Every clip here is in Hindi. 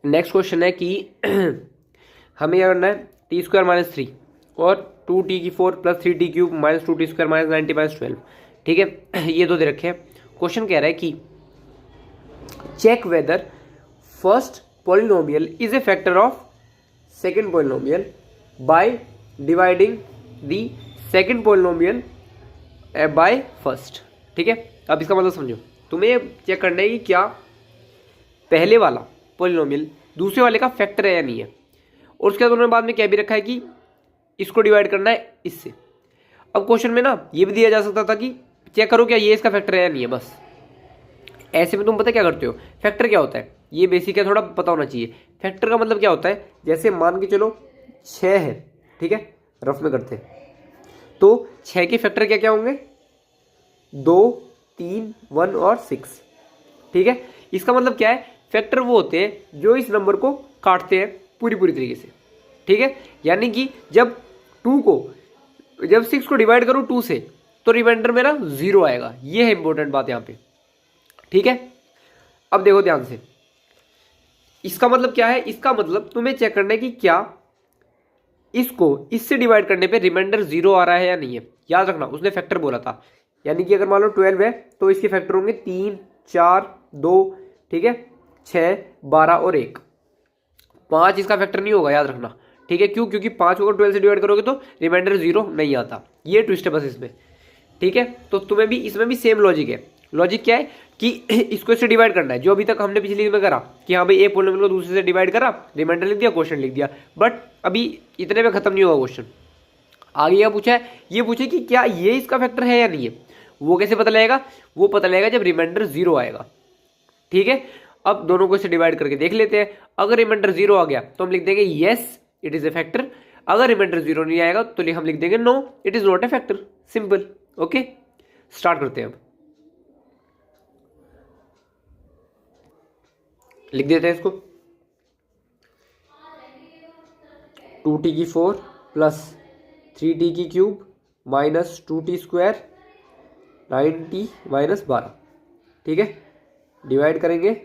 नेक्स्ट क्वेश्चन है कि हमें क्या करना है, टी स्क्वायर माइनस 3 और 2t4 plus 3t³ minus 2t square minus 90 minus 12। ठीक है, ये दो दे रखे हैं। क्वेश्चन कह रहा है कि check whether first polynomial is a factor of second polynomial by dividing the second polynomial by first. ठीक है, अब इसका मतलब समझो, तुम्हें चेक करना है कि क्या पहले वाला पॉलिनोमियल दूसरे वाले का फैक्टर है या नहीं है, और उसके बाद उन्होंने बाद में क्या भी रखा है कि इसको डिवाइड करना है इससे। अब क्वेश्चन में ना ये भी दिया जा सकता था कि चेक करो क्या ये इसका फैक्टर है या नहीं है, बस ऐसे में तुम पता क्या करते हो, फैक्टर क्या होता है ये बेसिक है, थोड़ा पता होना चाहिए। फैक्टर का मतलब क्या होता है, जैसे मान के चलो 6 है, ठीक है, रफ में करते हैं, तो 6 के फैक्टर क्या क्या होंगे, 2, 3, 1 और 6। ठीक है, इसका मतलब क्या है, फैक्टर वो होते हैं जो इस नंबर को काटते हैं पूरी तरीके से। ठीक है, यानी कि जब 6 को डिवाइड करो 2 से तो रिमाइंडर मेरा 0 आएगा। ये है इंपॉर्टेंट बात यहाँ पे। ठीक है, अब देखो ध्यान से, इसका मतलब क्या है, इसका मतलब तुम्हें चेक करना है कि क्या इसको इससे डिवाइड करने पे रिमाइंडर 0 आ रहा है या नहीं है। याद रखना उसने फैक्टर बोला था, यानी कि अगर मान लो 12 है तो इसके फैक्टर होंगे 3, 4, 2, ठीक है, 6, 12 और 1। 5 इसका फैक्टर नहीं होगा, याद रखना। ठीक है, क्यों, क्योंकि 5 को 12 से डिवाइड करोगे तो रिमाइंडर 0 नहीं आता। ये ट्विस्ट है बस इसमें। ठीक है, तो तुम्हें भी इसमें भी सेम लॉजिक है। लॉजिक क्या है कि इसको इससे डिवाइड करना है, जो अभी तक हमने पिछली में करा कि हाँ भाई एक पॉलिनोमियल को दूसरे से डिवाइड करा, रिमाइंडर लिख दिया, क्वेश्चन लिख दिया। बट अभी इतने में खत्म नहीं होगा क्वेश्चन। आगे क्या पूछा है, ये पूछे कि क्या ये इसका फैक्टर है या नहीं है। वो कैसे पता लगेगा, वो पता लगेगा जब रिमाइंडर 0 आएगा। ठीक है, अब दोनों को इससे डिवाइड करके देख लेते हैं। अगर रिमाइंडर 0 आ गया तो हम लिख देंगे yes it is a factor. अगर रिमाइंडर 0 नहीं आएगा तो हम लिख देंगे no it is not a factor. Simple. Okay, start करते हैं। अब लिख देते हैं इसको, 2t4 plus 3t³ minus 2t square 90 minus 12। ठीक है, डिवाइड करेंगे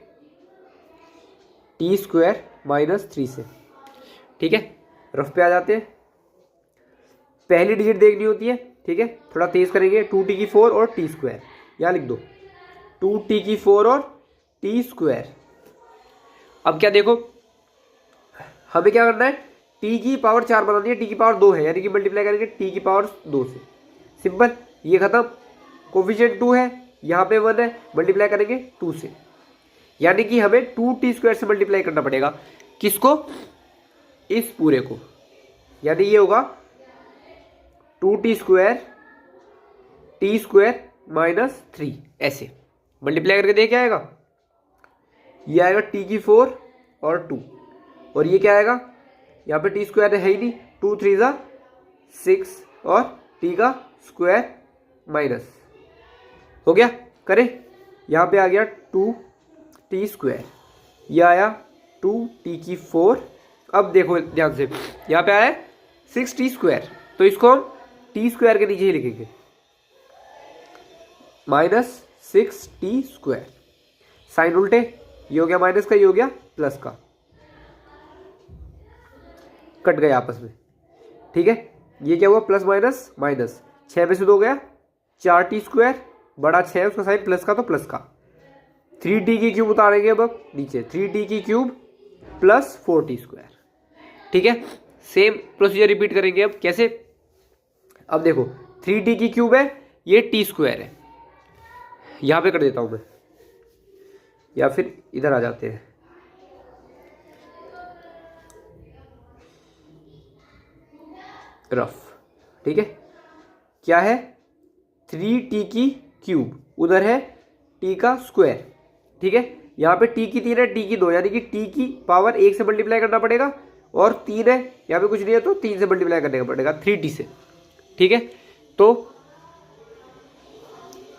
t स्क्वायर माइनस 3 से। ठीक है, रफ पे आ जाते हैं, पहली डिजिट देखनी होती है। ठीक है, थोड़ा तेज करेंगे, 2t4 और t स्क्वायर, यहाँ लिख दो 2t4 और t स्क्वायर। अब क्या देखो, हमें क्या करना है, t की पावर 4 बनानी है, t की पावर 2 है, यानी कि मल्टीप्लाई करेंगे t की पावर 2 से। सिंपल, ये खत्म। कोफिशिएंट 2 है, यहाँ पे 1 है, मल्टीप्लाई करेंगे 2 से, यानी कि हमें 2t स्क्वायर से मल्टीप्लाई करना पड़ेगा। किसको, इस पूरे को, यानी ये होगा 2t square t square minus 3। ऐसे मल्टीप्लाई करके देख क्या आएगा, ये आएगा t की 4 और 2, और ये क्या आएगा, यहाँ पे t स्क्वायर है ही नहीं, 2 3 ज़ा 6 और t का स्क्वायर माइनस हो गया। करें, यहाँ पे आ गया 2t स्क्वायर, ये आया 2t की 4। अब देखो ध्यान से, यहाँ पे आया 6t स्क्वायर, तो इसको हम t स्क्वायर के नीचे ही लिखेंगे, माइनस 6t स्क्वायर। साइन उल्टे, ये हो गया माइनस का, ये हो गया प्लस का, कट गए आपस में। ठीक है, ये क्या हुआ, प्लस माइनस माइनस, 6 में से 2 गया, 4t स्क्वायर बड़ा 6 उसका साइन प्लस का, तो प्लस का 3t की क्यूब उतारेंगे अब नीचे, 3t की क्यूब प्लस 4t स्क्वायर। ठीक है, सेम प्रोसीजर रिपीट करेंगे। अब कैसे, अब देखो 3t की क्यूब है, ये t स्क्वायर है, यहां पे कर देता हूं मैं, या फिर इधर आ जाते हैं। रफ, ठीक है, क्या है, 3t की क्यूब, उधर है t का स्क्वायर। ठीक है, यहाँ पे t की 3 है, t की 2, यानी कि t की पावर 1 से मल्टीप्लाई करना पड़ेगा, और 3 है, यहाँ पे कुछ नहीं है तो 3 से मल्टीप्लाई करने का पड़ेगा 3t से। ठीक है, तो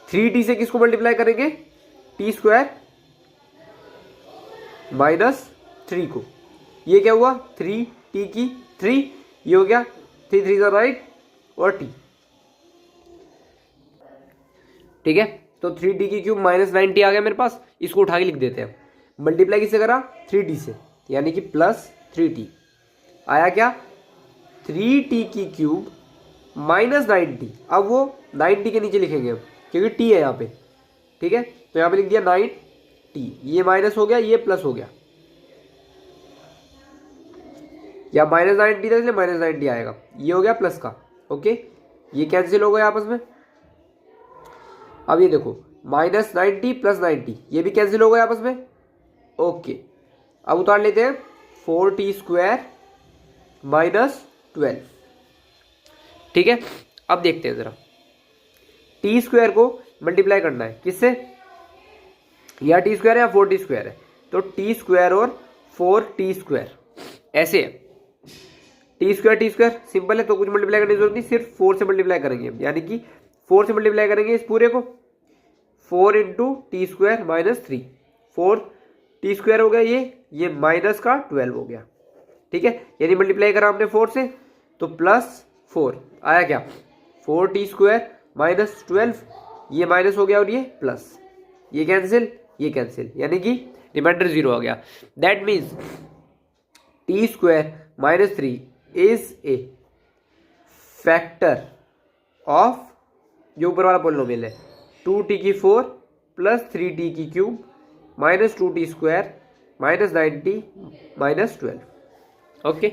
3t से किसको मल्टीप्लाई करेंगे, t स्क्वायर माइनस 3 को। ये क्या हुआ, 3t की 3, ये हो गया 3 3 राइट और t। ठीक है, तो 3t की क्यूब माइनस 90 आ गया मेरे पास, इसको उठा के लिख देते हैं। मल्टीप्लाई किससे करा, 3t से, यानी कि प्लस 3t आया क्या, 3t की क्यूब माइनस 9t। अब वो 9t के नीचे लिखेंगे हम क्योंकि t है यहाँ पे, ठीक है। तो यहाँ पे लिख दिया 9t, ये माइनस हो गया ये प्लस हो गया, या माइनस 9t था इसलिए माइनस 9t आएगा, ये हो गया प्लस का। ओके, ये कैंसिल हो गया आपस में। अब ये देखो माइनस 9t प्लस 9t, ये भी कैंसिल हो गया आपस में। ओके, अब उतार लेते हैं 4t स्क्वायर माइनस 12, ठीक है। अब देखते हैं जरा, टी स्क्वायर को मल्टीप्लाई करना है किससे, या टी स्क्वायर है या 4t स्क्वायर है, तो टी स्क्वायर और 4t स्क्वायर ऐसे है। टी स्क्वायर सिंपल है तो कुछ मल्टीप्लाई करने की जरूरत नहीं, सिर्फ 4 से मल्टीप्लाई करेंगे हम, यानी कि 4 से मल्टीप्लाई करेंगे इस पूरे को, 4 into T square minus 3, 4t square हो गया ये माइनस का 12 हो गया, ठीक है। यानी मल्टीप्लाई करा हमने 4 से तो प्लस 4 आया क्या, 4t स्क्वायर माइनस 12, ये माइनस हो गया और ये प्लस, ये कैंसिल, यानी कि रिमाइंडर 0 आ गया। That means T square minus 3 is a factor of, जो ऊपर वाला पॉलिनोमियल है, 2t की 4 प्लस 3t की cube minus 2t square minus 9t minus 12। Okay.